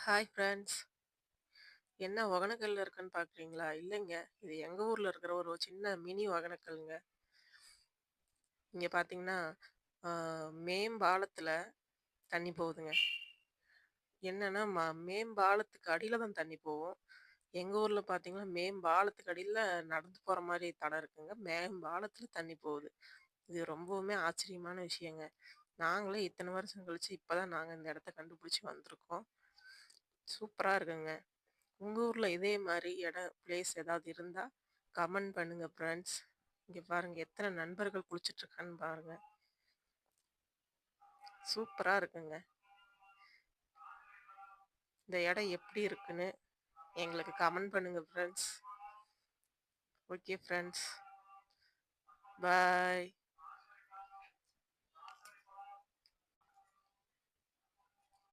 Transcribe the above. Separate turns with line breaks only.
Hi friends. என்ன ஒகேனக்கல்ல இருக்குன்னு பார்க்குறீங்களா? இல்லைங்க. இது எங்க ஊர்ல இருக்கிற ஒரு சின்ன மினி ஒகேனக்கல்ங்க. இங்க பார்த்தீங்கன்னா, ஆ மேம்பாலத்துல தண்ணி போகுதுங்க. என்னன்னா, மேம்பாலத்துக்கு அடியில தான் தண்ணி போகும். எங்க ஊர்ல பார்த்தீங்கன்னா, மேம்பாலத்துக்கு அடியில நடந்து போற மாரி தடம் இருக்குங்க. மேம்பாலத்துல தண்ணி போகுது. இது ரொம்பவுமே ஆச்சரியமான விஷயங்க. நாங்களே இத்தன வருஷம் கழிச்சு இப்பதான் நாங்க இந்த இடத்த கண்டுபிடிச்சு வந்திருக்கோம். சூப்பரா இருக்குங்க. உங்க ஊர்ல இதே மாரி இடம், பிளேஸ் ஏதாவது இருந்தா கமெண்ட் பண்ணுங்க ஃப்ரெண்ட்ஸ். இங்க பாருங்க எத்தனை நண்பர்கள் குளிச்சுட்டு இருக்கான்னு பாருங்க. சூப்பரா இருக்குங்க. இந்த இடம் எப்படி இருக்குன்னு எங்களுக்கு கமெண்ட் பண்ணுங்க ஃப்ரெண்ட்ஸ். Okay friends. பாய்.